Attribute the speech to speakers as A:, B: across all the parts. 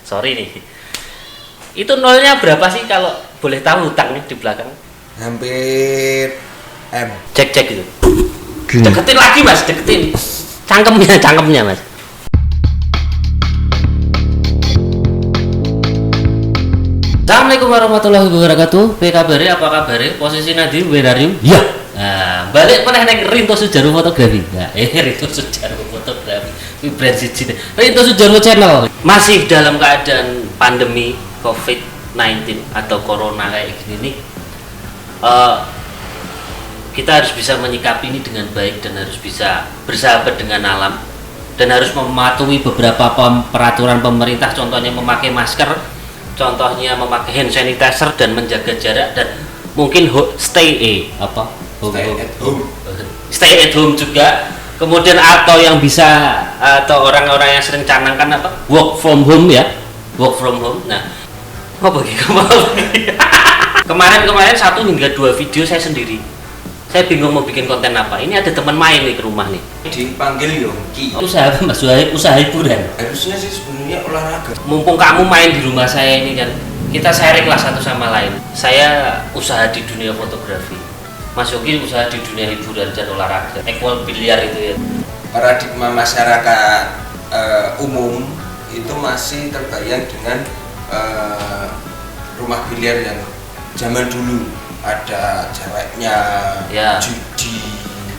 A: Sorry nih. Itu nolnya berapa sih kalau boleh tahu hutangnya di belakang?
B: Hampir M.
A: Cek itu.
C: Gini.
A: Deketin lagi Mas, deketin. Cangkemnya Mas. Assalamualaikum warahmatullahi wabarakatuh. Apa kabarnya? Posisi Nadi Wenarium. Ya. Nah, balik mana neng Rinto Sujarwo fotografi. Nah, Rinto Sujarwo fotografi. Ini brand siji. Rinto Sujarwo channel. Masih dalam keadaan pandemi COVID-19 atau corona kayak gini nih. Kita harus bisa menyikapi ini dengan baik dan harus bisa bersahabat dengan alam dan harus mematuhi beberapa peraturan pemerintah, contohnya memakai masker, contohnya memakai hand sanitizer dan menjaga jarak, dan mungkin stay at home juga. Kemudian atau yang bisa, atau orang-orang yang sering canangkan apa, work from home. Nah, kemarin 1 hingga 2 video saya sendiri. Saya bingung mau bikin konten apa. Ini ada teman main nih ke rumah nih.
B: Dipanggil Yongki.
A: Usaha Mas usaha hiburan.
B: Harusnya sih sebenarnya olahraga.
A: Mumpung kamu main di rumah saya ini kan, kita sharing lah satu sama lain. Saya usaha di dunia fotografi, Mas Yogi usaha di dunia hiburan dan olahraga. Equal biliar itu ya.
B: Paradigma masyarakat umum itu masih terbayang dengan rumah biliar yang zaman dulu ada ceweknya,
A: ya.
B: Judi.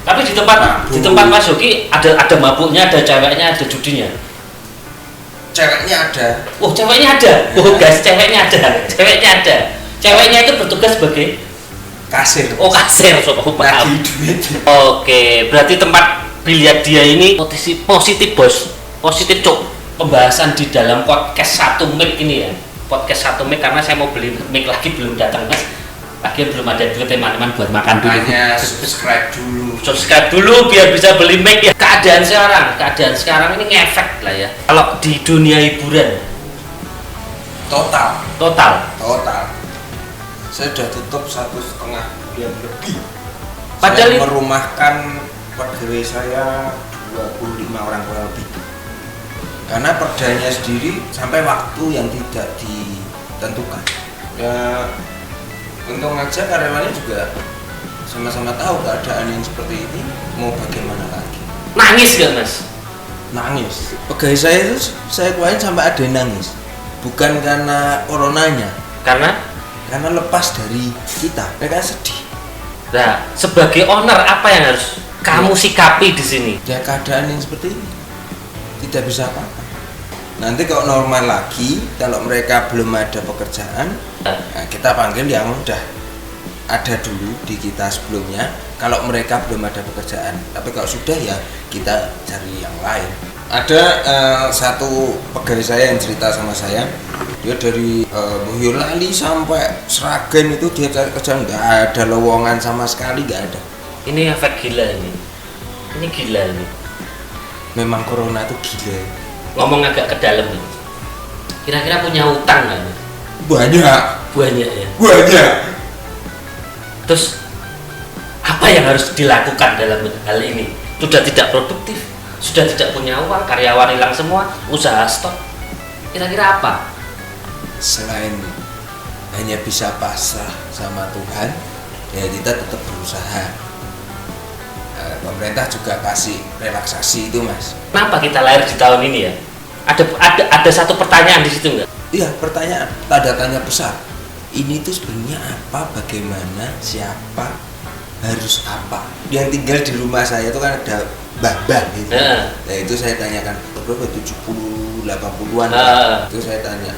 A: Tapi di tempat Mas Yogi ada mabuknya, ada ceweknya, ada judinya.
B: Ceweknya ada.
A: Oh, ceweknya ada. Oh, guys, ceweknya ada. Ceweknya itu bertugas sebagai
B: kasir.
A: Oh, kasir.
B: Bagi duit.
A: Oke, berarti tempat biliar dia ini positif bos. Positif cok. Pembahasan di dalam podcast 1 mic ini ya. Podcast 1 mic karena saya mau beli mic lagi, belum datang Mas. Akhirnya belum ada duit teman-teman buat makan dulu.
B: Hanya subscribe
A: dulu biar bisa beli mic ya. Keadaan sekarang ini ngefek lah ya. Kalau di dunia hiburan
B: total. Saya sudah tutup 1,5 bulan lebih. Padahal saya merumahkan pegawai saya 25 orang kurang lebih. Karena perdanya sendiri sampai waktu yang tidak ditentukan. Ya, untung aja karyawannya juga sama-sama tahu keadaan yang seperti ini, mau bagaimana lagi.
A: Nangis gak Mas?
B: Nangis. Pegawai saya itu saya kemarin sampai ada yang nangis. Bukan karena coronanya. Karena lepas dari kita, mereka sedih.
A: Nah, sebagai owner apa yang harus kamu sikapi di sini?
B: Ya keadaan yang seperti ini tidak bisa apa-apa. Nanti kalau normal lagi, kalau mereka belum ada pekerjaan, nah kita panggil yang udah ada dulu di kita sebelumnya. Kalau mereka belum ada pekerjaan, tapi kalau sudah ya kita cari yang lain. Ada satu pegawai saya yang cerita sama saya, dia dari Boyolali sampai Sragen itu dia cari kerjaan, nggak ada lowongan sama sekali, nggak ada.
A: Ini efek gila ini. Ini gila ini.
B: Memang corona itu gila.
A: Ngomong agak ke dalam nih. Kira-kira punya utang nggak?
B: Banyak ya. Banyak.
A: Terus apa yang harus dilakukan dalam hal ini? Sudah tidak produktif, sudah tidak punya uang, karyawan hilang semua, usaha stop. Kira-kira apa?
B: Selain hanya bisa pasrah sama Tuhan, ya kita tetap berusaha. Pemerintah juga kasih relaksasi itu Mas.
A: Kenapa kita lahir di tahun ini ya? Ada satu pertanyaan di situ nggak?
B: Iya, pertanyaan, tanda tanya besar. Ini tuh sebenarnya apa, bagaimana, siapa, harus apa? Yang tinggal di rumah saya itu kan ada mbah-mbah gitu. Nah itu saya tanyakan, berapa 70, 80-an. Itu saya tanya,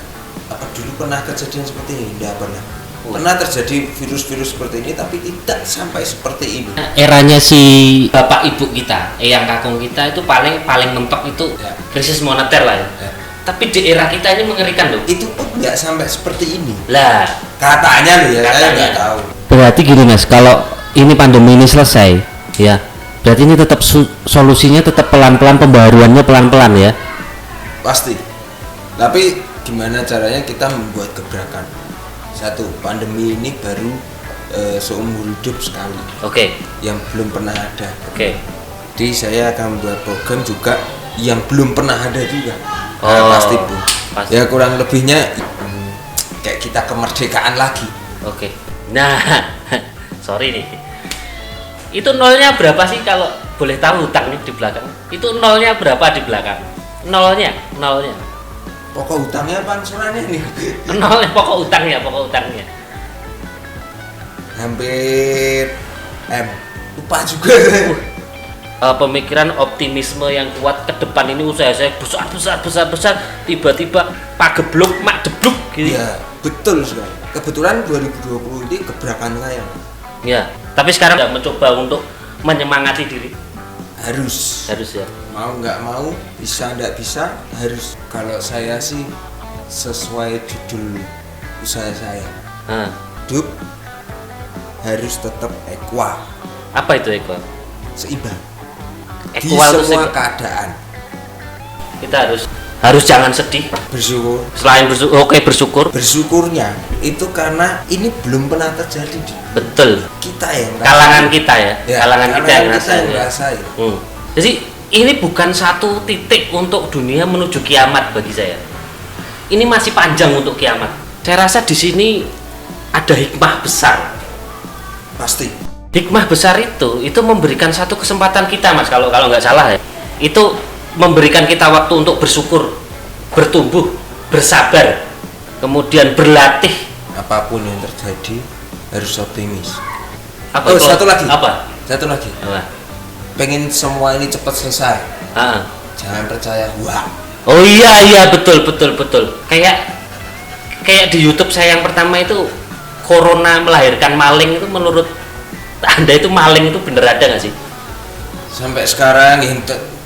B: apa dulu pernah kejadian seperti ini? Tidak pernah. Pernah terjadi virus-virus seperti ini, tapi tidak sampai seperti ini.
A: Eranya si bapak ibu kita, eyang kakung kita itu paling mentok itu ya, krisis moneter lah ya. Tapi di era kita ini mengerikan loh.
B: Itu pun nggak sampai seperti ini.
A: Lah,
B: katanya loh ya, saya nggak tahu.
C: Berarti gini Mas, kalau ini pandemi ini selesai, ya, berarti ini tetap solusinya tetap pelan-pelan, pembaruannya pelan-pelan ya.
B: Pasti. Tapi gimana caranya kita membuat gebrakan? Satu, pandemi ini baru seumur hidup sekali.
A: Oke.
B: Yang belum pernah ada.
A: Oke.
B: Jadi saya akan membuat program juga yang belum pernah ada juga. Pasti Bu.
A: Pasti.
B: Ya kurang lebihnya kayak kita kemerdekaan lagi.
A: Oke. Nah, sorry nih. Itu nolnya berapa sih kalau boleh tahu hutangnya di belakang? Itu nolnya berapa di belakang? Nolnya.
B: Pokok hutangnya apa angsurannya nih?
A: Nolnya pokok utangnya.
B: Hampir lupa juga.
A: Pemikiran optimisme yang kuat ke depan ini usaha saya besar tiba-tiba pagebluk mak debluk gitu.
B: Iya, betul sekali. Kebetulan 2020 ini gebrakan saya.
A: Ya, tapi sekarang nggak mencoba untuk menyemangati diri.
B: Harus
A: Ya.
B: mau nggak mau, bisa nggak bisa, harus. Kalau saya sih sesuai judul usaha saya, hidup harus tetap equal.
A: Apa itu equal?
B: Seimbang di
A: Equal itu
B: semua keadaan.
A: kita harus jangan sedih.
B: Bersyukur.
A: Selain bersyukur.
B: Bersyukurnya itu karena ini belum pernah terjadi di
A: Betul.
B: kita yang
A: Kalangan kita ya.
B: Ya,
A: Kalangan kita yang ngerasain.
B: ngerasain.
A: Jadi ini bukan satu titik untuk dunia menuju kiamat bagi saya. Ini masih panjang untuk kiamat. Saya rasa di sini ada hikmah besar.
B: Pasti.
A: Hikmah besar itu memberikan satu kesempatan kita, Mas, kalau nggak salah ya. Itu memberikan kita waktu untuk bersyukur, bertumbuh, bersabar, kemudian berlatih.
B: Apapun yang terjadi harus optimis.
A: Apa
B: Oh,
A: itu?
B: satu lagi.
A: Apa?
B: Satu lagi.
A: Apa?
B: Pengen semua ini cepat selesai.
A: Ah.
B: Jangan percaya wah.
A: Oh iya betul. Kayak di YouTube saya yang pertama itu corona melahirkan maling, itu menurut Anda itu maling itu bener ada nggak sih?
B: Sampai sekarang ya,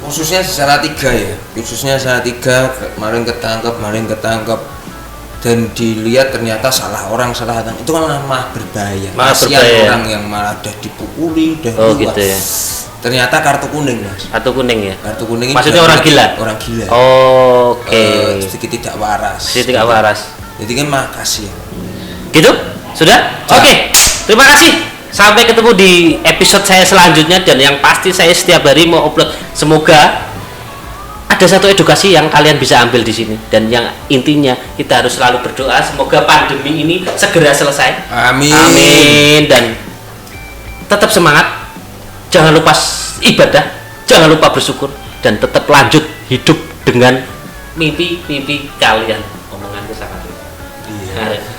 B: khususnya di Salatiga ya. Khususnya Salatiga kemarin ketangkep dan dilihat ternyata salah orang. Itu kan malah berbahaya.
A: Malah
B: Kasihan
A: berbahaya.
B: orang yang malah udah dipukuli, udah
A: Oh
B: luar.
A: gitu ya.
B: Ternyata kartu kuning, Mas.
A: Kartu kuning ya.
B: Kartu kuning ini
A: Maksudnya orang gila?
B: Orang gila.
A: Oke.
B: Sedikit tidak waras.
A: Sedikit tidak waras.
B: Jadi kan makasih ya.
A: Gitu? Sudah? Oke. Terima kasih. Sampai ketemu di episode saya selanjutnya, dan yang pasti saya setiap hari mau upload. Semoga ada satu edukasi yang kalian bisa ambil di sini, dan yang intinya kita harus selalu berdoa semoga pandemi ini segera selesai. Amin. Dan tetap semangat. Jangan lupa ibadah, jangan lupa bersyukur, dan tetap lanjut hidup dengan mimpi-mimpi kalian. Omonganku sangat.
B: Iya.